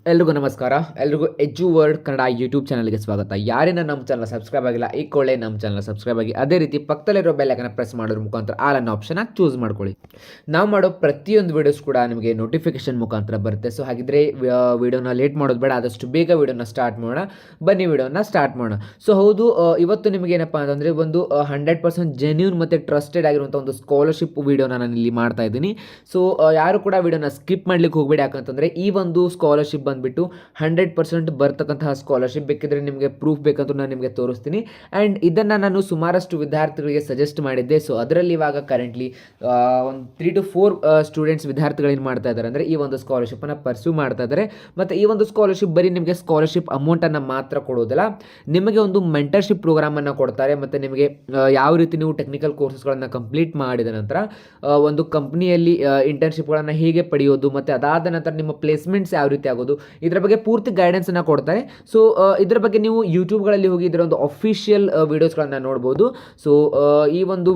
ಎಲ್ರಿಗೂ ನಮಸ್ಕಾರ. ಎಲ್ರಿಗೂ ಎಜು ವರ್ಡ್ ಕನ್ನಡ ಯೂಟ್ಯೂಬ್ ಚಾನಲ್ಗೆ ಸ್ವಾಗತ. ಯಾರೇನ ನಮ್ಮ ಚಾನಲ್ ಸಬ್ಸ್ಕ್ರೈಬ್ ಆಗಿಲ್ಲ ಈ ಕೊಳ್ಳೆ ನಮ್ಮ ಚಾನಲ್ ಸಬ್ಸ್ಕ್ರೈಬ್ ಆಗಿ, ಅದೇ ರೀತಿ ಪಕ್ಕದಲ್ಲಿರೋ ಬೆಲ್ ಐಕನ್ ಪ್ರೆಸ್ ಮಾಡೋದ್ರ ಮುಖಾಂತರ ಆಲ್ ಅನ್ನೋ ಆಪ್ಷನ್ ಚೂಸ್ ಮಾಡ್ಕೊಳ್ಳಿ. ನಾವು ಮಾಡೋ ಪ್ರತಿಯೊಂದು ವೀಡಿಯೋಸ್ ಕೂಡ ನಿಮಗೆ ನೋಟಿಫಿಕೇಶನ್ ಮುಖಾಂತರ ಬರುತ್ತೆ. ಸೊ ಹಾಗಿದ್ರೆ ವಿಡಿಯೋನ ಲೇಟ್ ಮಾಡೋದು ಬೇಡ, ಆದಷ್ಟು ಬೇಗ ವಿಡಿಯೋನ ಸ್ಟಾರ್ಟ್ ಮಾಡೋಣ. ಬನ್ನಿ ವಿಡಿಯೋನ ಸ್ಟಾರ್ಟ್ ಮಾಡೋಣ. ಸೊ ಹೌದು, ಇವತ್ತು ನಿಮಗೆ ಏನಪ್ಪ ಅಂತಂದರೆ ಒಂದು 100% ಜೆನ್ಯೂನ್ ಮತ್ತು ಟ್ರಸ್ಟೆಡ್ ಆಗಿರುವಂಥ ಒಂದು ಸ್ಕಾಲರ್ಶಿಪ್ ವಿಡಿಯೋನ ನಾನು ಇಲ್ಲಿ ಮಾಡ್ತಾ ಇದ್ದೀನಿ. ಸೊ ಯಾರು ಕೂಡ ವಿಡಿಯೋನ ಸ್ಕಿಪ್ ಮಾಡ್ಲಿಕ್ಕೆ ಹೋಗಬೇಡಿ, ಯಾಕಂತಂದರೆ ಈ ಒಂದು ಸ್ಕಾಲರ್ಶಿಪ್ ಬಂದುಬಿಟ್ಟು 100% ಬರ್ತಕ್ಕಂತಹ ಸ್ಕಾಲರ್ಶಿಪ್. ಬೇಕಿದ್ರೆ ನಿಮಗೆ ಪ್ರೂಫ್ ಬೇಕಂತೂ ನಾನು ನಿಮಗೆ ತೋರಿಸ್ತೀನಿ. ಆ್ಯಂಡ್ ಇದನ್ನು ನಾನು ಸುಮಾರಷ್ಟು ವಿದ್ಯಾರ್ಥಿಗಳಿಗೆ ಸಜೆಸ್ಟ್ ಮಾಡಿದ್ದೆ. ಸೊ ಅದರಲ್ಲಿ ಇವಾಗ ಕರೆಂಟ್ಲಿ ಒಂದು 3 to 4 ಸ್ಟೂಡೆಂಟ್ಸ್ ವಿದ್ಯಾರ್ಥಿಗಳು ಏನು ಮಾಡ್ತಾ ಇದ್ದಾರೆ ಅಂದರೆ ಈ ಒಂದು ಸ್ಕಾಲರ್ಶಿಪ್ಪನ್ನು ಪರ್ಸ್ಯೂ ಮಾಡ್ತಾ ಇದ್ದಾರೆ. ಮತ್ತು ಈ ಒಂದು ಸ್ಕಾಲರ್ಶಿಪ್ ಬರೀ ನಿಮಗೆ ಸ್ಕಾಲರ್ಶಿಪ್ ಅಮೌಂಟನ್ನು ಮಾತ್ರ ಕೊಡೋದಿಲ್ಲ, ನಿಮಗೆ ಒಂದು ಮೆಂಟರ್ಶಿಪ್ ಪ್ರೋಗ್ರಾಮನ್ನು ಕೊಡ್ತಾರೆ. ಮತ್ತು ನಿಮಗೆ ಯಾವ ರೀತಿ ನೀವು ಟೆಕ್ನಿಕಲ್ ಕೋರ್ಸಸ್ಗಳನ್ನು ಕಂಪ್ಲೀಟ್ ಮಾಡಿದ ನಂತರ ಒಂದು ಕಂಪ್ನಿಯಲ್ಲಿ ಇಂಟರ್ನ್ಶಿಪ್ಗಳನ್ನು ಹೇಗೆ ಪಡೆಯೋದು, ಮತ್ತು ಅದಾದ ನಂತರ ನಿಮ್ಮ ಪ್ಲೇಸ್ಮೆಂಟ್ಸ್ ಯಾವ ರೀತಿ ಆಗೋದು, ಇದರ ಬಗ್ಗೆ ಪೂರ್ತಿ ಗೈಡೆನ್ಸನ್ನು ಕೊಡ್ತಾರೆ. ಸೊ ಇದರ ಬಗ್ಗೆ ನೀವು ಯೂಟ್ಯೂಬ್ಗಳಲ್ಲಿ ಹೋಗಿ ಇದರ ಒಂದು ಅಫಿಷಿಯಲ್ ವೀಡಿಯೋಸ್ಗಳನ್ನು ನೋಡ್ಬೋದು. ಸೊ ಈ ಒಂದು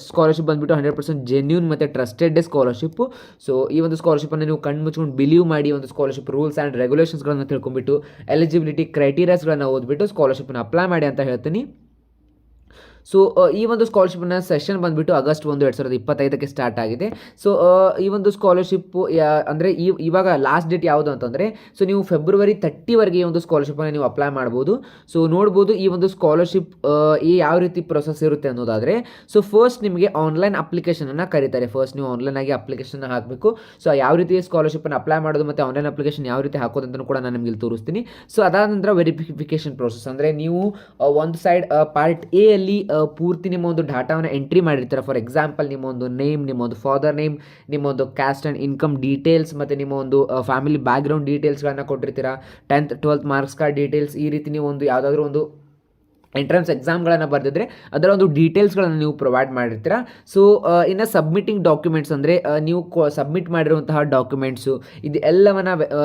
ಸ್ಕಾಲರ್ಶಿಪ್ ಬಂದುಬಿಟ್ಟು 100% ಜೆನ್ಯೂನ್ ಮತ್ತು ಟ್ರಸ್ಟೆಡ್ ಸ್ಕಾಲರ್ಶಿಪ್ಪು. ಸೊ ಈ ಒಂದು ಸ್ಕಾಲರ್ಶಿಪ್ಪನ್ನು ನೀವು ಕಣ್ಣು ಮುಚ್ಕೊಂಡು ಬಿಲೀವ್ ಮಾಡಿ ಒಂದು ಸ್ಕಾಲರ್ಶಿಪ್ ರೂಲ್ಸ್ ಆ್ಯಂಡ್ ರೆಗ್ಯುಲೇಷನ್ಸ್ಗಳನ್ನು ತಿಳ್ಕೊಂಡ್ಬಿಟ್ಟು ಎಲಿಜಿಬಿಲಿಟಿ ಕ್ರೈಟೀರಿಯಾಸ್ಗಳನ್ನು ಓದ್ಬಿಟ್ಟು ಸ್ಕಾಲರ್ಶಿಪ್ಪನ್ನು ಅಪ್ಲೈ ಮಾಡಿ ಅಂತ ಹೇಳ್ತೀನಿ. ಸೊ ಈ ಒಂದು ಸ್ಕಾಲರ್ಶಿಪ್ನ ಸೆಷನ್ ಬಂದುಬಿಟ್ಟು August 1, 2025 ಸ್ಟಾರ್ಟ್ ಆಗಿದೆ. ಸೊ ಈ ಒಂದು ಸ್ಕಾಲರ್ಶಿಪ್ಪು ಅಂದರೆ ಇವಾಗ ಲಾಸ್ಟ್ ಡೇಟ್ ಯಾವುದು ಅಂತಂದರೆ, ಸೊ ನೀವು February 30 ಈ ಒಂದು ಸ್ಕಾಲರ್ಶಿಪ್ಪನ್ನು ನೀವು ಅಪ್ಲೈ ಮಾಡ್ಬೋದು. ಸೊ ನೋಡ್ಬೋದು ಈ ಒಂದು ಸ್ಕಾಲರ್ಶಿಪ್ ಯಾವ ರೀತಿ ಪ್ರೊಸೆಸ್ ಇರುತ್ತೆ ಅನ್ನೋದಾದರೆ, ಸೊ ಫಸ್ಟ್ ನಿಮಗೆ ಆನ್ಲೈನ್ ಅಪ್ಲಿಕೇಶನನ್ನು ಕರೀತಾರೆ. ಫಸ್ಟ್ ನೀವು ಆನ್ಲೈನಾಗಿ ಅಪ್ಲಿಕೇಶನ್ ಹಾಕಬೇಕು. ಸೊ ಯಾವ ರೀತಿ ಸ್ಕಾಲರ್ಶಿಪ್ಪನ್ನು ಅಪ್ಲೈ ಮಾಡೋದು ಮತ್ತು ಆನ್ಲೈನ್ ಅಪ್ಲಿಕೇಶನ್ ಯಾವ ರೀತಿ ಹಾಕೋದು ಅಂತಲೂ ಕೂಡ ನಾನು ನಿಮಗೆ ಇಲ್ಲಿ ತೋರಿಸ್ತೀನಿ. ಸೊ ಅದಾದ ನಂತರ ವೆರಿಫಿಕೇಷನ್ ಪ್ರೊಸೆಸ್ ಅಂದರೆ ನೀವು ಒಂದು ಸೈಡ್ ಪಾರ್ಟ್ ಎ ಅಲ್ಲಿ ಪೂರ್ತಿ ನಿಮ್ಮ ಒಂದು ಡಾಟಾವನ್ನು ಎಂಟ್ರಿ ಮಾಡಿರ್ತೀರ. ಫಾರ್ ಎಕ್ಸಾಂಪಲ್ ನಿಮ್ಮ ಒಂದು ನೇಮ್, ನಿಮ್ಮ ಒಂದು ಫಾದರ್ ನೇಮ್, ನಿಮ್ಮ ಒಂದು ಕ್ಯಾಸ್ಟ್ ಆ್ಯಂಡ್ ಇನ್ಕಮ್ ಡೀಟೇಲ್ಸ್, ಮತ್ತು ನಿಮ್ಮ ಒಂದು ಫ್ಯಾಮಿಲಿ ಬ್ಯಾಕ್ಗ್ರೌಂಡ್ ಡೀಟೇಲ್ಸ್ಗಳನ್ನು ಕೊಟ್ಟಿರ್ತೀರ. 10th 12th marks card details, ಈ ರೀತಿ ನೀವು ಒಂದು ಯಾವುದಾದ್ರೂ ಒಂದು ಎಂಟ್ರೆನ್ಸ್ ಎಕ್ಸಾಮ್ಗಳನ್ನು ಬರೆದಿದ್ರೆ ಅದರ ಒಂದು ಡೀಟೇಲ್ಸ್ಗಳನ್ನು ನೀವು ಪ್ರೊವೈಡ್ ಮಾಡಿರ್ತೀರ. ಸೊ ಇನ್ನು ಸಬ್ಮಿಟಿಂಗ್ ಡಾಕ್ಯುಮೆಂಟ್ಸ್ ಅಂದರೆ ನೀವು ಸಬ್ಮಿಟ್ ಮಾಡಿರುವಂತಹ ಡಾಕ್ಯುಮೆಂಟ್ಸು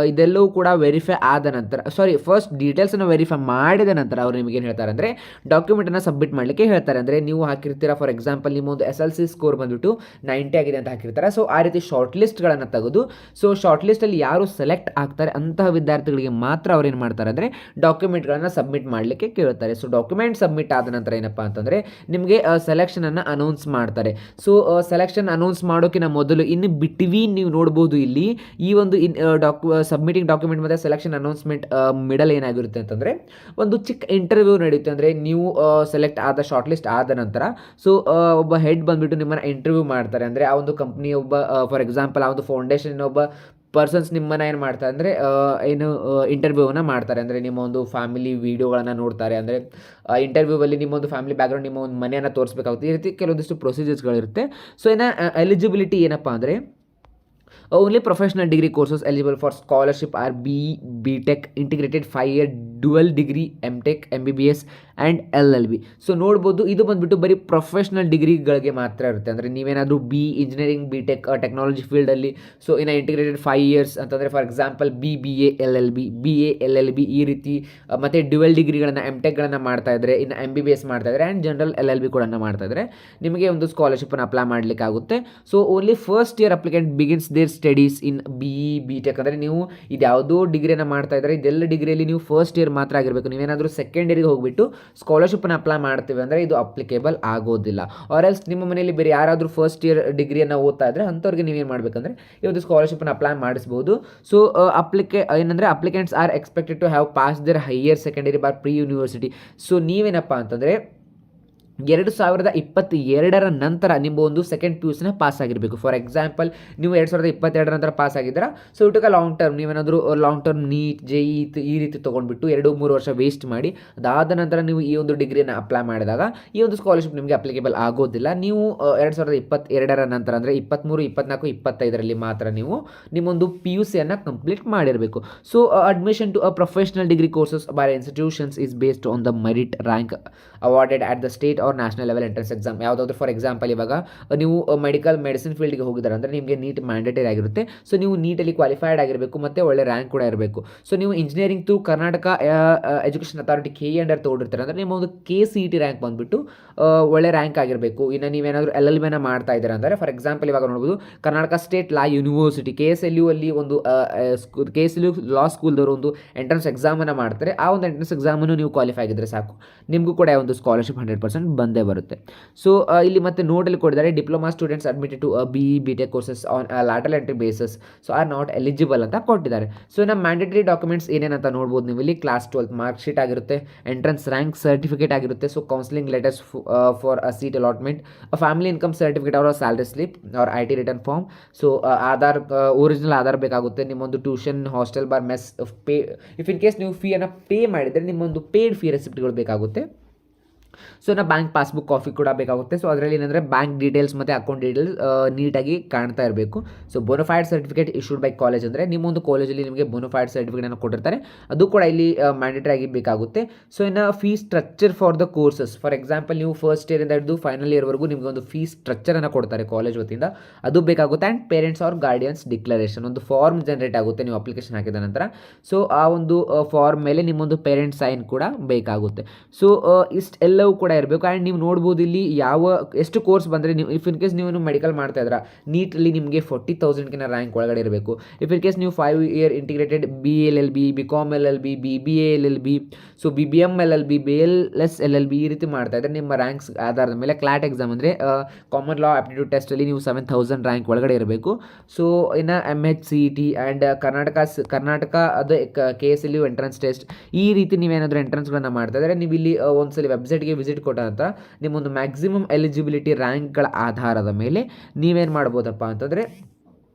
ಇದೆಲ್ಲವೂ ಕೂಡ ವೆರಿಫೈ ಆದ ನಂತರ, ಫಸ್ಟ್ ಡೀಟೇಲ್ಸನ್ನು ವೆರಿಫೈ ಮಾಡಿದ ನಂತರ ಅವರು ನಿಮಗೇನು ಹೇಳ್ತಾರೆ ಅಂದರೆ ಡಾಕ್ಯುಮೆಂಟನ್ನು ಸಬ್ಮಿಟ್ ಮಾಡಲಿಕ್ಕೆ ಹೇಳ್ತಾರೆ. ಅಂದರೆ ನೀವು ಹಾಕಿರ್ತೀರ, ಫಾರ್ ಎಕ್ಸಾಂಪಲ್ ನಿಮ್ಮ ಒಂದು SLC ಸ್ಕೋರ್ ಬಂದುಬಿಟ್ಟು 90 ಆಗಿದೆ ಅಂತ ಹಾಕಿರ್ತಾರೆ. ಸೊ ಆ ರೀತಿ ಶಾರ್ಟ್ ಲಿಸ್ಟ್ಗಳನ್ನು ತೆಗೆದು, ಸೊ ಶಾರ್ಟ್ ಲಿಸ್ಟಲ್ಲಿ ಯಾರು ಸೆಲೆಕ್ಟ್ ಆಗ್ತಾರೆ ಅಂತಹ ವಿದ್ಯಾರ್ಥಿಗಳಿಗೆ ಮಾತ್ರ ಅವ್ರು ಏನು ಮಾಡ್ತಾರೆ ಅಂದರೆ ಡಾಕ್ಯುಮೆಂಟ್ಗಳನ್ನು ಸಬ್ಮಿಟ್ ಮಾಡಲಿಕ್ಕೆ ಕೇಳ್ತಾರೆ. ಸೊ ಡಾಕ್ಯುಮೆಂಟ್ ಸಬ್ಮಿಟ್ ಆದ ನಂತರ ಏನಪ್ಪ ಅಂತಂದರೆ ನಿಮಗೆ ಸೆಲೆಕ್ಷನನ್ನು ಅನೌನ್ಸ್ ಮಾಡ್ತಾರೆ. ಸೊ ಸೆಲೆಕ್ಷನ್ ಅನೌನ್ಸ್ ಮಾಡೋಕ್ಕಿಂತ ಮೊದಲು ಇನ್ನು ಬಿಟ್ವೀನ್ ನೀವು ನೋಡ್ಬೋದು ಇಲ್ಲಿ ಈ ಒಂದು ಸಬ್ಮಿಟಿಂಗ್ ಡಾಕ್ಯುಮೆಂಟ್ ಮತ್ತು ಸೆಲೆಕ್ಷನ್ ಅನೌನ್ಸ್ಮೆಂಟ್ ಮಿಡಲ್ ಏನಾಗಿರುತ್ತೆ ಅಂತಂದರೆ ಒಂದು ಚಿಕ್ಕ ಇಂಟರ್ವ್ಯೂ ನಡೆಯುತ್ತೆ. ಅಂದರೆ ನೀವು ಸೆಲೆಕ್ಟ್ ಆದ ಶಾರ್ಟ್ ಲಿಸ್ಟ್ ಆದ ನಂತರ ಸೊ ಒಬ್ಬ ಹೆಡ್ ಬಂದುಬಿಟ್ಟು ನಿಮ್ಮನ್ನು ಇಂಟರ್ವ್ಯೂ ಮಾಡ್ತಾರೆ. ಅಂದರೆ ಆ ಒಂದು ಕಂಪ್ನಿ ಫಾರ್ ಎಕ್ಸಾಂಪಲ್ ಆ ಒಂದು ಫೌಂಡೇಶನ್ ಒಬ್ಬ ಪರ್ಸನ್ಸ್ ನಿಮ್ಮನ್ನು ಏನು ಮಾಡ್ತಾರೆ ಅಂದರೆ ಇಂಟರ್ವ್ಯೂವನ್ನು ಮಾಡ್ತಾರೆ. ಅಂದರೆ ನಿಮ್ಮ ಒಂದು ಫ್ಯಾಮಿಲಿ ವೀಡಿಯೋಗಳನ್ನು ನೋಡ್ತಾರೆ. ಅಂದರೆ ಇಂಟರ್ವ್ಯೂವಲ್ಲಿ ನಿಮ್ಮ ಒಂದು ಫ್ಯಾಮಿಲಿ ಬ್ಯಾಕ್ಗ್ರೌಂಡ್, ನಿಮ್ಮ ಒಂದು ಮನೆಯನ್ನು ತೋರಿಸ್ಬೇಕಾಗುತ್ತೆ. ಈ ರೀತಿ ಕೆಲವೊಂದಿಷ್ಟು ಪ್ರೊಸೀಜರ್ಸ್ಗಳಿರುತ್ತೆ. ಸೊ ಎಲಿಜಿಬಿಲಿಟಿ ಏನಪ್ಪ ಅಂದರೆ only professional degree courses eligible for scholarship are B.Tech integrated 5-year dual degree M.Tech MBBS and LLB. So ನೋಡ್ಬೋದು ಇದು ಬಂದುಬಿಟ್ಟು ಬರೀ ಪ್ರೊಫೆಷ್ನಲ್ ಡಿಗ್ರಿಗಳಿಗೆ ಮಾತ್ರ ಇರುತ್ತೆ. ಅಂದರೆ ನೀವೇನಾದರೂ ಇಂಜಿನಿಯರಿಂಗ್ B.Tech ಟೆಕ್ನಾಲಜಿ ಫೀಲ್ಡಲ್ಲಿ, ಸೊ ಇನ್ನು ಇಂಟಿಗ್ರೇಟೆಡ್ 5 years ಅಂತಂದರೆ for example BBA LLB, BA LLB ಈ ರೀತಿ ಮತ್ತು ಡ್ಯುವೆಲ್ ಡಿಗ್ರಿಗಳನ್ನು M.Techಗಳನ್ನು ಮಾಡ್ತಾ ಇದ್ದರೆ, ಇನ್ನು MBBS ಮಾಡ್ತಾ ಇದ್ದಾರೆ ಆ್ಯಂಡ್ ಜನರಲ್ LLB ಕೂಡ ಮಾಡ್ತಾ ಇದ್ದಾರೆ, ನಿಮಗೆ ಒಂದು ಸ್ಕಾಲರ್ಶಿಪ್ಪನ್ನು ಅಪ್ಲೈ ಮಾಡಲಿಕ್ಕಾಗುತ್ತೆ. So only first year applicant begins their studies in B.Tech. ಅಂದರೆ ನೀವು ಇದು ಯಾವುದೋ ಡಿಗ್ರಿಯನ್ನು ಮಾಡ್ತಾ ಇದ್ದಾರೆ, ಇದೆಲ್ಲ ಡಿಗ್ರಿಯಲ್ಲಿ ನೀವು ಫಸ್ಟ್ ಇಯರ್ ಮಾತ್ರ ಆಗಿರಬೇಕು. ನೀವೇನಾದರೂ ಸೆಕೆಂಡ್ ಇಯರ್ಗೆ ಹೋಗ್ಬಿಟ್ಟು ಸ್ಕಾಲರ್ಶಿಪ್ಪನ್ನು ಅಪ್ಲೈ ಮಾಡ್ತೀವಿ ಅಂದರೆ ಇದು ಅಪ್ಲಿಕೇಬಲ್ ಆಗೋದಿಲ್ಲ. ಆರ್ ಎಲ್ಸ್ ನಿಮ್ಮ ಮನೆಯಲ್ಲಿ ಬೇರೆ ಯಾರಾದರೂ ಫಸ್ಟ್ ಇಯರ್ ಡಿಗ್ರಿಯನ್ನು ಓದ್ತಾ ಇದ್ದರೆ ಅಂಥವ್ರಿಗೆ ನೀವೇನು ಮಾಡಬೇಕಂದ್ರೆ ಈ ಒಂದು ಸ್ಕಾಲರ್ಶಿಪ್ಪನ್ನು ಅಪ್ಲೈ ಮಾಡಿಸ್ಬೋದು. So applicants are expected to have pass their higher secondary bar pre university. So ನೀವೇನಪ್ಪ ಅಂತಂದರೆ 2022 ನಂತರ ನಿಮ್ಮ ಒಂದು ಸೆಕೆಂಡ್ PUCನ ಪಾಸ್ ಆಗಿರಬೇಕು. ಫಾರ್ ಎಕ್ಸಾಂಪಲ್ ನೀವು 2022 ನಂತರ ಪಾಸ್ ಆಗಿದ್ದೀರಾ, ಸೊ ಇಟುಕ ಲಾಂಗ್ ಟರ್ಮ್ ನೀವೇನಾದರೂ ಲಾಂಗ್ ಟರ್ಮ್ ನೀಟ್ JEE ಈ ರೀತಿ ತೊಗೊಂಡ್ಬಿಟ್ಟು 2-3 ವರ್ಷ ವೇಸ್ಟ್ ಮಾಡಿ ಅದಾದ ನಂತರ ನೀವು ಈ ಒಂದು ಡಿಗ್ರಿಯನ್ನು ಅಪ್ಲೈ ಮಾಡಿದಾಗ ಈ ಒಂದು ಸ್ಕಾಲರ್ಶಿಪ್ ನಿಮಗೆ ಅಪ್ಲಿಕೇಬಲ್ ಆಗೋದಿಲ್ಲ. ನೀವು 2022 ನಂತರ ಅಂದರೆ 23, 24, 25 ಮಾತ್ರ ನೀವು ನಿಮ್ಮೊಂದು PUCಯನ್ನು ಕಂಪ್ಲೀಟ್ ಮಾಡಿರಬೇಕು. So admission to professional degree courses by institutions is based on the merit rank awarded at the state or ಅವ್ರ ನ್ಯಾಷನಲ್ ಲೆವೆಲ್ ಎಂಟ್ರೆನ್ಸ್ ಎಕ್ಸಾಮ್ ಯಾವುದಾದ್ರು. ಫಾರ್ ಎಕ್ಸಾಂಪಲ್ ಇವಾಗ ನೀವು ಮೆಡಿಸಿನ್ ಫೀಲ್ಡ್ಗೆ ಹೋಗಿದ್ದಾರೆ ಅಂದರೆ ನಿಮಗೆ ನೀಟ್ ಮ್ಯಾಂಡೇಟರಿ ಆಗಿರುತ್ತೆ. ಸೊ ನೀವು ನೀಟಲ್ಲಿ ಕ್ವಾಲಿಫೈಡ್ ಆಗಿರಬೇಕು ಮತ್ತು ಒಳ್ಳೆ ರ್ಯಾಂಕ್ ಕೂಡ ಇರಬೇಕು. ಸೊ ನೀವು engineering through Karnataka education authority KE under ತೊಗೊಂಡಿರ್ತಾರೆ ಅಂದರೆ ನಿಮ್ಮ ಒಂದು KCET ರ್ಯಾಂಕ್ ಬಂದುಬಿಟ್ಟು ಒಳ್ಳೆ ರ್ಯಾಂಕ್ ಆಗಿರಬೇಕು. ಇನ್ನು ನೀವೇನಾದರೂ LLB ಮಾಡ್ತಾ ಇದ್ದೀರಾ ಅಂದರೆ ಫಾರ್ ಎಕ್ಸಾಂಪಲ್ ಇವಾಗ ನೋಡ್ಬೋದು ಕರ್ನಾಟಕ ಸ್ಟೇಟ್ ಲಾ ಯೂನಿವರ್ಸಿಟಿ KSLU ಅಲ್ಲಿ ಒಂದು KSLU ಲಾ ಸ್ಕೂಲ್ದವರು ಒಂದು ಎಂಟ್ರೆನ್ಸ್ ಎಕ್ಸಾಮನ್ನು ಮಾಡ್ತಾರೆ. ಆ ಒಂದು ಎಂಟ್ರೆನ್ಸ್ ಎಕ್ಸಾಮನ್ನು ನೀವು ಕ್ವಾಲಿಫೈ ಆಗಿದ್ದರೆ ಸಾಕು, ನಿಮಗೂ ಕೂಡ ಒಂದು ಸ್ಕಾಲರ್ಶಿಪ್ 100% ಬಂದೇ ಬರುತ್ತೆ. ಸೊ ಇಲ್ಲಿ ಮತ್ತೆ ನೋಟಲ್ಲಿ ಕೊಟ್ಟಿದ್ದಾರೆ diploma students admitted to BE BTech courses on lateral entry bases so are not eligible ಅಂತ ಕೊಟ್ಟಿದ್ದಾರೆ. ಸೊ ನಮ್ಮ ಮ್ಯಾಂಡೇಟರಿ ಡಾಕ್ಯುಮೆಂಟ್ಸ್ ಏನೇನಂತ ನೋಡ್ಬೋದು ನೀವು ಇಲ್ಲಿ. ಕ್ಲಾಸ್ 12 ಮಾರ್ಕ್ ಶೀಟ್ ಆಗಿರುತ್ತೆ, ಎಂಟ್ರೆನ್ಸ್ ರ್ಯಾಂಕ್ ಸರ್ಟಿಫಿಕೇಟ್ ಆಗಿರುತ್ತೆ, so counselling letters for a seat allotment, family income certificate ಅವರ salary slip ಅವ್ರ IT return form, so Aadhaar original Aadhaar ಬೇಕಾಗುತ್ತೆ, ನಿಮ್ಮೊಂದು tuition hostel bar mess pay if in case ನೀವು ಫೀಯನ್ನು pay ಮಾಡಿದರೆ ನಿಮ್ಮೊಂದು ಪೇಡ್ ಫೀ ರೆಸಿಪ್ಟ್ಗಳು ಬೇಕಾಗುತ್ತೆ. ಸೊ ಬ್ಯಾಂಕ್ ಪಾಸ್ಬುಕ್ ಕಾಪಿ ಕೂಡ ಬೇಕಾಗುತ್ತೆ. ಸೊ ಅದರಲ್ಲಿ ಏನಂದರೆ ಬ್ಯಾಂಕ್ ಡೀಟೇಲ್ಸ್ ಮತ್ತು ಅಕೌಂಟ್ ಡೀಟೇಲ್ಸ್ ನೀಟಾಗಿ ಕಾಣ್ತಾ ಇರಬೇಕು. So bona fide certificate issued by college ಅಂದರೆ ನಿಮ್ಮೊಂದು ಕಾಲೇಜಲ್ಲಿ ನಿಮಗೆ ಬೋನಫೈಡ್ ಸರ್ಟಿಫಿಕೇಟನ್ನು ಕೊಟ್ಟಿರ್ತಾರೆ, ಅದು ಕೂಡ ಇಲ್ಲಿ ಮ್ಯಾಂಡೇಟರಿ ಆಗಿ ಬೇಕಾಗುತ್ತೆ. ಸೊ ಇನ್ನು fee structure for the courses, for example ನೀವು ಫಸ್ಟ್ ಇಯರಿಂದ ಹಿಡಿದು ಫೈನಲ್ ಇಯರ್ವರೆಗೂ ನಿಮಗೆ ಒಂದು ಫೀ ಸ್ಟ್ರಕ್ಚರನ್ನು ಕೊಡ್ತಾರೆ ಕಾಲೇಜ್ ವತಿಯಿಂದ, ಅದು ಬೇಕಾಗುತ್ತೆ. And parents are guardians declaration ಒಂದು ಫಾರ್ಮ್ ಜನರೇಟ್ ಆಗುತ್ತೆ ನೀವು ಅಪ್ಲಿಕೇಶನ್ ಹಾಕಿದ ನಂತರ. ಸೊ ಆ ಒಂದು ಫಾರ್ಮ್ ಮೇಲೆ ನಿಮ್ಮೊಂದು ಪೇರೆಂಟ್ ಸೈನ್ ಕೂಡ ಬೇಕಾಗುತ್ತೆ. ಸೊ ಇಷ್ಟೆಲ್ಲವೂ ಕೂಡ ಇರಬೇಕು. ಆ್ಯಂಡ್ ನೀವು ನೋಡ್ಬೋದು ಇಲ್ಲಿ ಎಷ್ಟು ಕೋರ್ಸ್ ಬಂದರೆ ನೀವು ಇಫ್ ಇನ್ ಕೇಸ್ ನೀವು ಮೆಡಿಕಲ್ ಮಾಡ್ತಾ ಇದ್ದೀರಾ ನೀಟಲ್ಲಿ ನಿಮಗೆ 40,000ಕಿಂತ ರ್ಯಾಂಕ್ ಒಳಗಡೆ ಇರಬೇಕು. ಇಫ್ ಇನ್ ಕೇಸ್ ನೀವು 5 year integrated BLLB BCom LLB BBA LLB so BBM LLB BLS LLB ಈ ರೀತಿ ಮಾಡ್ತಾ ಇದ್ದರೆ ನಿಮ್ಮ ರ್ಯಾಂಕ್ಸ್ ಆಧಾರದ ಮೇಲೆ ಕ್ಲಾಟ್ ಎಕ್ಸಾಮ್ ಅಂದರೆ ಕಾಮನ್ ಲಾ ಆಪ್ಟಿಟ್ಯೂಡ್ ಟೆಸ್ಟಲ್ಲಿ ನೀವು 7,000 ರ್ಯಾಂಕ್ ಒಳಗಡೆ ಇರಬೇಕು. ಸೊ ಇನ್ನು MHCET ಆ್ಯಂಡ್ ಕರ್ನಾಟಕ ಅದು KSLU ಎಂಟ್ರೆನ್ಸ್ ಟೆಸ್ಟ್ ಈ ರೀತಿ ನೀವೇನಾದರೂ ಎಂಟ್ರೆನ್ಸ್ಗಳನ್ನು ಮಾಡ್ತಾ ಇದ್ದರೆ ನೀವು ಇಲ್ಲಿ ಒಂದ್ಸಲಿ ವೆಬ್ಸೈಟ್ಗೆ ವಿಸಿಟ್ ಕೊಟ್ಟ ನಂತರ ನಿಮ್ಮೊಂದು ಮ್ಯಾಕ್ಸಿಮಮ್ ಎಲಿಜಿಬಿಲಿಟಿ ರ್ಯಾಂಕ್ಗಳ ಆಧಾರದ ಮೇಲೆ ನೀವೇನು ಮಾಡ್ಬೋದಪ್ಪ ಅಂತಂದರೆ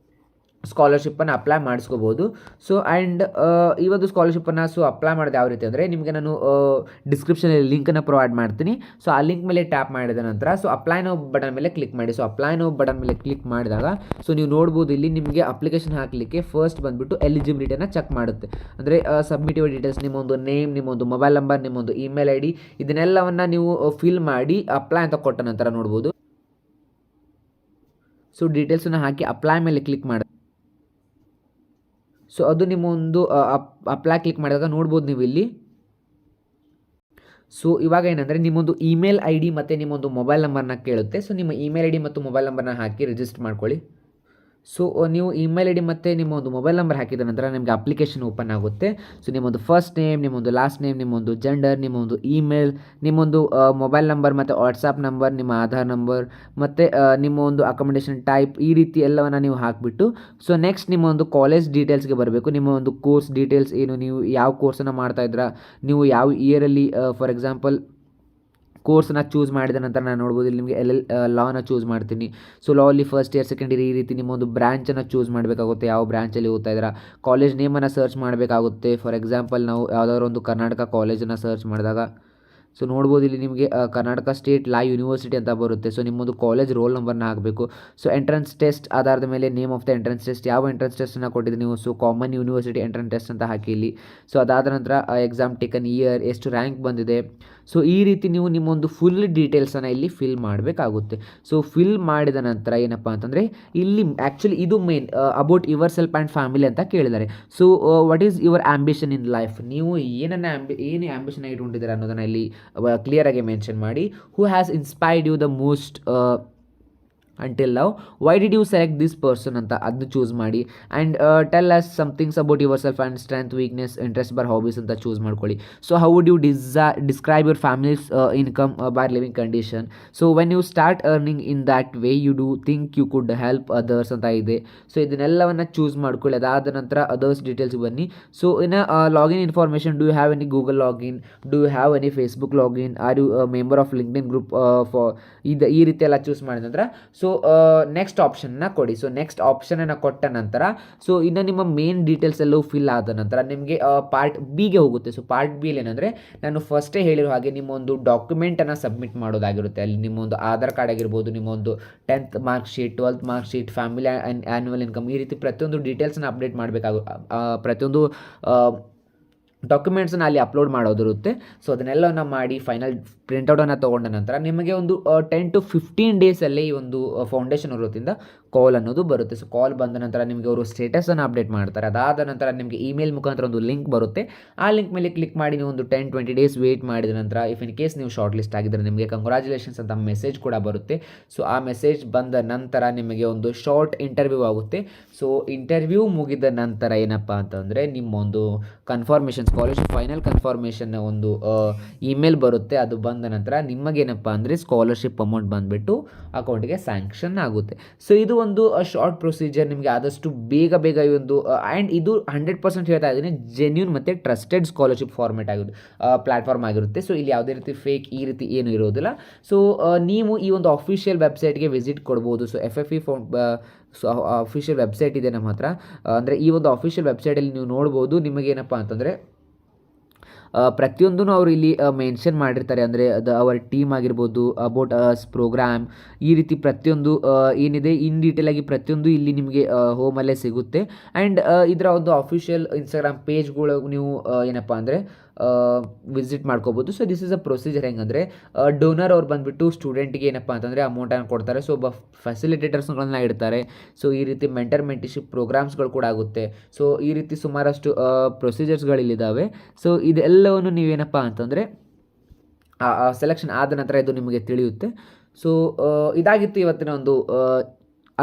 ಸ್ಕಾಲರ್ಶಿಪ್ಪನ್ನು ಅಪ್ಲೈ ಮಾಡಿಸ್ಕೋಬೋದು. ಸೊ ಆ್ಯಂಡ್ ಈ ಒಂದು ಸ್ಕಾಲರ್ಶಿಪ್ಪನ್ನು ಅಪ್ಲೈ ಮಾಡೋದು ಯಾವ ರೀತಿ ಅಂದರೆ ನಿಮಗೆ ನಾನು ಡಿಸ್ಕ್ರಿಪ್ಷನಲ್ಲಿ ಲಿಂಕನ್ನು ಪ್ರೊವೈಡ್ ಮಾಡ್ತೀನಿ. ಸೊ ಆ ಲಿಂಕ್ ಮೇಲೆ ಟ್ಯಾಪ್ ಮಾಡಿದ ನಂತರ ಸೊ ಅಪ್ಲೈ ನೌ ಬಟನ್ ಮೇಲೆ ಕ್ಲಿಕ್ ಮಾಡಿ. ಸೊ ಅಪ್ಲೈ ನೌ ಬಟನ್ ಮೇಲೆ ಕ್ಲಿಕ್ ಮಾಡಿದಾಗ ಸೊ ನೀವು ನೋಡ್ಬೋದು ಇಲ್ಲಿ ನಿಮಗೆ ಅಪ್ಲಿಕೇಶನ್ ಹಾಕಲಿಕ್ಕೆ ಫಸ್ಟ್ ಬಂದುಬಿಟ್ಟು ಎಲಿಜಿಬಿಲಿಟಿಯನ್ನು ಚೆಕ್ ಮಾಡುತ್ತೆ. ಅಂದರೆ ಸಬ್ಮಿಟ್ ಯುವರ್ ಡೀಟೇಲ್ಸ್, ನಿಮ್ಮೊಂದು ನೇಮ್, ನಿಮ್ಮೊಂದು ಮೊಬೈಲ್ ನಂಬರ್, ನಿಮ್ಮೊಂದು ಇಮೇಲ್ ID ಇದನ್ನೆಲ್ಲವನ್ನು ನೀವು ಫಿಲ್ ಮಾಡಿ ಅಪ್ಲೈ ಅಂತ ಕೊಟ್ಟ ನಂತರ ನೋಡ್ಬೋದು. ಸೊ ಡೀಟೇಲ್ಸನ್ನು ಹಾಕಿ ಅಪ್ಲೈ ಮೇಲೆ ಕ್ಲಿಕ್ ಮಾಡಿ. ಸೊ ಅದು ನಿಮ್ಮೊಂದು ಅಪ್ಲೈ ಕ್ಲಿಕ್ ಮಾಡಿದಾಗ ನೋಡ್ಬೋದು ನೀವು ಇಲ್ಲಿ. ಸೊ ಇವಾಗ ಏನಂದರೆ ನಿಮ್ಮೊಂದು ಇಮೇಲ್ ID ಮತ್ತು ನಿಮ್ಮೊಂದು ಮೊಬೈಲ್ ನಂಬರ್ನ ಕೇಳುತ್ತೆ. ಸೊ ನಿಮ್ಮ ಇಮೇಲ್ ID ಮತ್ತು ಮೊಬೈಲ್ ನಂಬರ್ನ ಹಾಕಿ ರಿಜಿಸ್ಟರ್ ಮಾಡ್ಕೊಳ್ಳಿ. ಸೊ ನೀವು ಇಮೇಲ್ ID ಮತ್ತು ನಿಮ್ಮೊಂದು ಮೊಬೈಲ್ ನಂಬರ್ ಹಾಕಿದ ನಂತರ ನಿಮಗೆ ಅಪ್ಲಿಕೇಶನ್ ಓಪನ್ ಆಗುತ್ತೆ. ಸೊ ನಿಮ್ಮೊಂದು ಫಸ್ಟ್ ನೇಮ್, ನಿಮ್ಮೊಂದು ಲಾಸ್ಟ್ ನೇಮ್, ನಿಮ್ಮೊಂದು ಜೆಂಡರ್, ನಿಮ್ಮೊಂದು ಇಮೇಲ್, ನಿಮ್ಮೊಂದು ಮೊಬೈಲ್ ನಂಬರ್ ಮತ್ತು ವಾಟ್ಸಾಪ್ ನಂಬರ್, ನಿಮ್ಮ ಆಧಾರ್ ನಂಬರ್ ಮತ್ತು ನಿಮ್ಮ ಒಂದು ಅಕಾಮಿಡೇಷನ್ ಟೈಪ್ ಈ ರೀತಿ ಎಲ್ಲವನ್ನು ನೀವು ಹಾಕಿಬಿಟ್ಟು ಸೊ ನೆಕ್ಸ್ಟ್ ನಿಮ್ಮ ಒಂದು ಕಾಲೇಜ್ ಡೀಟೇಲ್ಸ್ಗೆ ಬರಬೇಕು. ನಿಮ್ಮ ಒಂದು ಕೋರ್ಸ್ ಡೀಟೇಲ್ಸ್ ಏನು, ನೀವು ಯಾವ ಕೋರ್ಸನ್ನು ಮಾಡ್ತಾಯಿದ್ದೀರಾ, ನೀವು ಯಾವ ಇಯರಲ್ಲಿ ಫಾರ್ ಎಕ್ಸಾಂಪಲ್ ಕೋರ್ಸನ್ನ ಚೂಸ್ ಮಾಡಿದ ನಂತರ ನಾನು ನೋಡ್ಬೋದು ಇಲ್ಲಿ ನಿಮಗೆ ಲಾನ ಚೂಸ್ ಮಾಡ್ತೀನಿ. ಸೊ ಲಾ ಅಲ್ಲಿ ಫಸ್ಟ್ ಇಯರ್ ಸೆಕೆಂಡ್ ಇಯರ್ ಈ ರೀತಿ ನಿಮ್ಮೊಂದು ಬ್ರ್ಯಾಂಚನ್ನು ಚೂಸ್ ಮಾಡಬೇಕಾಗುತ್ತೆ. ಯಾವ ಬ್ರ್ಯಾಂಚಲ್ಲಿ ಓದ್ತಾ ಇದ್ದೀರಾ, ಕಾಲೇಜ್ ನೇಮನ್ನು ಸರ್ಚ್ ಮಾಡಬೇಕಾಗುತ್ತೆ. ಫಾರ್ ಎಕ್ಸಾಂಪಲ್ ನಾವು ಯಾವುದಾದ್ರು ಒಂದು ಕರ್ನಾಟಕ ಕಾಲೇಜನ್ನು ಸರ್ಚ್ ಮಾಡಿದಾಗ ಸೊ ನೋಡ್ಬೋದು ಇಲ್ಲಿ ನಿಮಗೆ ಕರ್ನಾಟಕ ಸ್ಟೇಟ್ ಲಾ ಯೂನಿವರ್ಸಿಟಿ ಅಂತ ಬರುತ್ತೆ. ಸೊ ನಿಮ್ಮೊಂದು ಕಾಲೇಜ್ ರೋಲ್ ನಂಬರ್ನ ಹಾಕಬೇಕು. ಸೊ ಎಂಟ್ರೆನ್ಸ್ ಟೆಸ್ಟ್ ಆಧಾರದ ಮೇಲೆ name of the entrance test, ಯಾವ ಎಂಟ್ರೆನ್ಸ್ ಟೆಸ್ಟನ್ನು ಕೊಟ್ಟಿದ್ದೀವಿ ನೀವು, so common university entrance test ಅಂತ ಹಾಕಿ ಇಲ್ಲಿ. ಸೊ ಅದಾದ ನಂತರ ಎಕ್ಸಾಮ್ ಟೇಕನ್ ಇಯರ್, ಎಷ್ಟು ರ್ಯಾಂಕ್ ಬಂದಿದೆ, ಸೊ ಈ ರೀತಿ ನೀವು ನಿಮ್ಮೊಂದು ಫುಲ್ ಡೀಟೇಲ್ಸನ್ನು ಇಲ್ಲಿ ಫಿಲ್ ಮಾಡಬೇಕಾಗುತ್ತೆ. ಸೊ ಫಿಲ್ ಮಾಡಿದ ನಂತರ ಏನಪ್ಪ ಅಂತಂದರೆ ಇಲ್ಲಿ ಆ್ಯಕ್ಚುಲಿ ಇದು main about yourself and family ಅಂತ ಕೇಳಿದ್ದಾರೆ. So what is your ambition in life, ನೀವು ಏನು ಆ್ಯಂಬಿಷನ್ ಇಟ್ಕೊಂಡಿದ್ದೀರಾ ಅನ್ನೋದನ್ನು ಇಲ್ಲಿ ಕ್ಲಿಯರಾಗಿ ಮೆನ್ಷನ್ ಮಾಡಿ. Who has inspired you the most until now, why did you select this person ಅಂತ ಅದನ್ನು ಚೂಸ್ ಮಾಡಿ. And tell us somethings about yourself and strength, weakness, interest bar hobbies ಅಂತ ಚೂಸ್ ಮಾಡ್ಕೊಳ್ಳಿ. So how would you describe your families income bar living condition. So when you start earning in that way you do think you could help others ಅಂತ ಇದೆ. So ಇದನ್ನೆಲ್ಲವನ್ನು choose ಮಾಡ್ಕೊಳ್ಳಿ. ಅದಾದ ನಂತರ others details ಬನ್ನಿ. So ಇನ್ನು login information, do you have any Google login, do you have any Facebook login, are you member of LinkedIn group for ಈ ರೀತಿ ಎಲ್ಲ ಚೂಸ್ ಮಾಡಿದ ನಂತರ ಸೊ ನೆಕ್ಸ್ಟ್ ಆಪ್ಷನ್ನ ಕೊಡಿ. ಸೊ ನೆಕ್ಸ್ಟ್ ಆಪ್ಷನನ್ನು ಕೊಟ್ಟ ನಂತರ ಸೊ ಇನ್ನು ನಿಮ್ಮ ಮೇನ್ ಡೀಟೇಲ್ಸ್ ಎಲ್ಲವೂ ಫಿಲ್ ಆದ ನಂತರ ನಿಮಗೆ ಪಾರ್ಟ್ ಬಿಗೆ ಹೋಗುತ್ತೆ. ಸೊ ಪಾರ್ಟ್ ಬಿಯಲ್ಲಿ ಏನಂದರೆ ನಾನು ಫಸ್ಟೇ ಹೇಳಿರೋ ಹಾಗೆ ನಿಮ್ಮೊಂದು ಡಾಕ್ಯುಮೆಂಟನ್ನು ಸಬ್ಮಿಟ್ ಮಾಡೋದಾಗಿರುತ್ತೆ. ಅಲ್ಲಿ ನಿಮ್ಮೊಂದು ಆಧಾರ್ ಕಾರ್ಡ್ ಆಗಿರ್ಬೋದು, ನಿಮ್ಮೊಂದು 10th mark sheet, 12th mark sheet, family annual income ಈ ರೀತಿ ಪ್ರತಿಯೊಂದು ಡೀಟೇಲ್ಸನ್ನು ಅಪ್ಡೇಟ್ ಪ್ರತಿಯೊಂದು ಡಾಕ್ಯುಮೆಂಟ್ಸನ್ನು ಅಲ್ಲಿ ಅಪ್ಲೋಡ್ ಮಾಡೋದಿರುತ್ತೆ. ಸೊ ಅದನ್ನೆಲ್ಲವನ್ನು ಮಾಡಿ ಫೈನಲ್ ಪ್ರಿಂಟೌಟನ್ನು ತೊಗೊಂಡ ನಂತರ ನಿಮಗೆ ಒಂದು 10 to 15 ಡೇಸಲ್ಲಿ ಈ ಒಂದು ಫೌಂಡೇಶನ್ ವೃತ್ತಿಯಿಂದ ಕಾಲ್ ಅನ್ನೋದು ಬರುತ್ತೆ. ಸೊ ಕಾಲ್ ಬಂದ ನಂತರ ನಿಮಗೆ ಅವರು ಸ್ಟೇಟಸನ್ನು ಅಪ್ಡೇಟ್ ಮಾಡ್ತಾರೆ. ಅದಾದ ನಂತರ ನಿಮಗೆ ಇಮೇಲ್ ಮುಖಾಂತರ ಒಂದು ಲಿಂಕ್ ಬರುತ್ತೆ. ಆ ಲಿಂಕ್ ಮೇಲೆ ಕ್ಲಿಕ್ ಮಾಡಿ ನೀವು ಒಂದು 10-20 ಡೇಸ್ ವೇಟ್ ಮಾಡಿದ ನಂತರ ಇಫ್ ಇನ್ ಕೇಸ್ ನೀವು ಶಾರ್ಟ್ ಲಿಸ್ಟ್ ಆಗಿದ್ದರೆ ನಿಮಗೆ ಕಂಗ್ರ್ಯಾಚುಲೇಷನ್ಸ್ ಅಂತ ಮೆಸೇಜ್ ಕೂಡ ಬರುತ್ತೆ. ಸೊ ಆ ಮೆಸೇಜ್ ಬಂದ ನಂತರ ನಿಮಗೆ ಒಂದು ಶಾರ್ಟ್ ಇಂಟರ್ವ್ಯೂ ಆಗುತ್ತೆ. ಸೊ ಇಂಟರ್ವ್ಯೂ ಮುಗಿದ ನಂತರ ಏನಪ್ಪ ಅಂತಂದರೆ ನಿಮ್ಮ ಒಂದು ಕನ್ಫರ್ಮೇಷನ್, ಸ್ಕಾಲರ್ಶಿಪ್ ಫೈನಲ್ ಕನ್ಫರ್ಮೇಷನ್ ಒಂದು ಇಮೇಲ್ ಬರುತ್ತೆ. ಅದು ಬಂದ ನಂತರ ನಿಮಗೇನಪ್ಪ ಅಂದರೆ ಸ್ಕಾಲರ್ಶಿಪ್ ಅಮೌಂಟ್ ಬಂದುಬಿಟ್ಟು ಅಕೌಂಟಿಗೆ ಸ್ಯಾಂಕ್ಷನ್ ಆಗುತ್ತೆ. ಸೊ ಇದು ಒಂದು ಶಾರ್ಟ್ ಪ್ರೊಸೀಜರ್. ನಿಮಗೆ ಆದಷ್ಟು ಬೇಗ ಈ ಒಂದು ಆ್ಯಂಡ್ ಇದು 100% ಹೇಳ್ತಾ ಇದ್ದೀನಿ, ಜೆನ್ಯೂನ್ ಮತ್ತು ಟ್ರಸ್ಟೆಡ್ ಸ್ಕಾಲರ್ಶಿಪ್ ಫಾರ್ಮೇಟ್ ಪ್ಲ್ಯಾಟ್ಫಾರ್ಮ್ ಆಗಿರುತ್ತೆ. ಸೊ ಇಲ್ಲಿ ಯಾವುದೇ ರೀತಿ ಫೇಕ್ ಈ ರೀತಿ ಏನು ಇರೋದಿಲ್ಲ. ಸೊ ನೀವು ಈ ಒಂದು ಅಫಿಷಿಯಲ್ ವೆಬ್ಸೈಟ್ಗೆ ವಿಸಿಟ್ ಕೊಡ್ಬೋದು. ಸೊ FFE ಅಫಿಷಿಯಲ್ ವೆಬ್ಸೈಟ್ ಇದೆ ನಮ್ಮ ಹತ್ರ. ಅಂದರೆ ಈ ಒಂದು ಅಫಿಷಿಯಲ್ ವೆಬ್ಸೈಟಲ್ಲಿ ನೀವು ನೋಡ್ಬೋದು. ನಿಮಗೇನಪ್ಪ ಅಂತಂದರೆ ಪ್ರತಿಯೊಂದೂ ಅವರು ಇಲ್ಲಿ ಮೆನ್ಷನ್ ಮಾಡಿರ್ತಾರೆ. ಅಂದರೆ ಅವರ ಟೀಮ್ ಆಗಿರ್ಬೋದು, ಅಬೌಟ್ ಅಸ್ ಪ್ರೋಗ್ರಾಮ್, ಈ ರೀತಿ ಪ್ರತಿಯೊಂದು ಏನಿದೆ ಇನ್ ಡೀಟೇಲಾಗಿ ಪ್ರತಿಯೊಂದು ಇಲ್ಲಿ ನಿಮಗೆ ಹೋಮಲ್ಲೇ ಸಿಗುತ್ತೆ. ಆ್ಯಂಡ್ ಇದರ ಒಂದು ಅಫಿಷಿಯಲ್ ಇನ್ಸ್ಟಾಗ್ರಾಮ್ ಪೇಜ್ಗಳು ನೀವು ಏನಪ್ಪ ಅಂದರೆ ವಿಸಿಟ್ ಮಾಡ್ಕೋಬೋದು. So this is a procedure. ಹೆಂಗಂದರೆ ಡೋನರ್ ಅವ್ರು ಬಂದುಬಿಟ್ಟು ಸ್ಟೂಡೆಂಟ್ಗೆ ಏನಪ್ಪ ಅಂತಂದರೆ ಅಮೌಂಟನ್ನು ಕೊಡ್ತಾರೆ. ಸೊ ಫೆಸಿಲಿಟೇಟರ್ಸ್ಗಳನ್ನ ಇಡ್ತಾರೆ. ಸೊ ಈ ರೀತಿ ಮೆಂಟರ್ಶಿಪ್ ಪ್ರೋಗ್ರಾಮ್ಸ್ಗಳು ಕೂಡ ಆಗುತ್ತೆ. ಸೊ ಈ ರೀತಿ ಸುಮಾರಷ್ಟು ಪ್ರೊಸೀಜರ್ಸ್ಗಳಿಲ್ಲಿದ್ದಾವೆ. ಸೊ ಇದೆಲ್ಲವನ್ನು ನೀವೇನಪ್ಪ ಅಂತಂದರೆ ಸೆಲೆಕ್ಷನ್ ಆದ ನಂತರ ಇದು ನಿಮಗೆ ತಿಳಿಯುತ್ತೆ. ಸೊ ಇದಾಗಿತ್ತು ಇವತ್ತಿನ ಒಂದು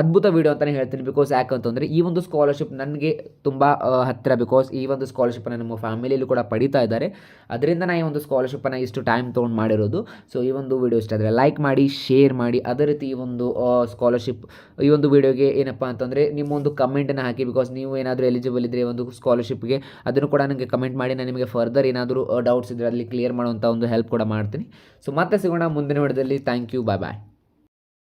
ಅದ್ಭುತ ವೀಡಿಯೋ ಅಂತಲೇ ಹೇಳ್ತೀನಿ. ಬಿಕಾಸ್ ಯಾಕಂತಂದರೆ ಈ ಒಂದು ಸ್ಕಾಲರ್ಶಿಪ್ ನನಗೆ ತುಂಬ ಹತ್ತಿರ. ಬಿಕಾಸ್ ಈ ಒಂದು ಸ್ಕಾಲರ್ಶಿಪ್ಪನ್ನು ನಮ್ಮ ಫ್ಯಾಮಿಲಿಯಲ್ಲೂ ಕೂಡ ಪಡಿತಾ ಇದ್ದಾರೆ. ಅದರಿಂದ ನಾನು ಈ ಒಂದು ಸ್ಕಾಲರ್ಶಿಪ್ಪನ್ನು ಇಷ್ಟು ಟೈಮ್ ತೊಗೊಂಡು ಮಾಡಿರೋದು. ಸೊ ಈ ಒಂದು ವೀಡಿಯೋ ಇಷ್ಟ ಆದರೆ ಲೈಕ್ ಮಾಡಿ, ಶೇರ್ ಮಾಡಿ. ಅದೇ ರೀತಿ ಈ ಒಂದು ಸ್ಕಾಲರ್ಶಿಪ್ ಈ ಒಂದು ವೀಡಿಯೋಗೆ ಏನಪ್ಪ ಅಂತಂದರೆ ನಿಮ್ಮೊಂದು ಕಮೆಂಟನ್ನು ಹಾಕಿ. ಬಿಕಾಸ್ ನೀವು ಏನಾದರೂ ಎಲಿಜಿಬಲ್ ಇದ್ದರೆ ಒಂದು ಸ್ಕಾಲರ್ಶಿಪ್ಗೆ ಅದನ್ನು ಕೂಡ ನನಗೆ ಕಮೆಂಟ್ ಮಾಡಿ. ನಾನು ನಿಮಗೆ ಫರ್ದರ್ ಏನಾದರೂ ಡೌಟ್ಸ್ ಇದ್ದರೆ ಅಲ್ಲಿ ಕ್ಲಿಯರ್ ಮಾಡುವಂಥ ಒಂದು ಹೆಲ್ಪ್ ಕೂಡ ಮಾಡ್ತೀನಿ. ಸೊ ಮತ್ತೆ ಸಿಗೋಣ ಮುಂದಿನ ವಿಡಿಯೋದಲ್ಲಿ. Thank you, bye.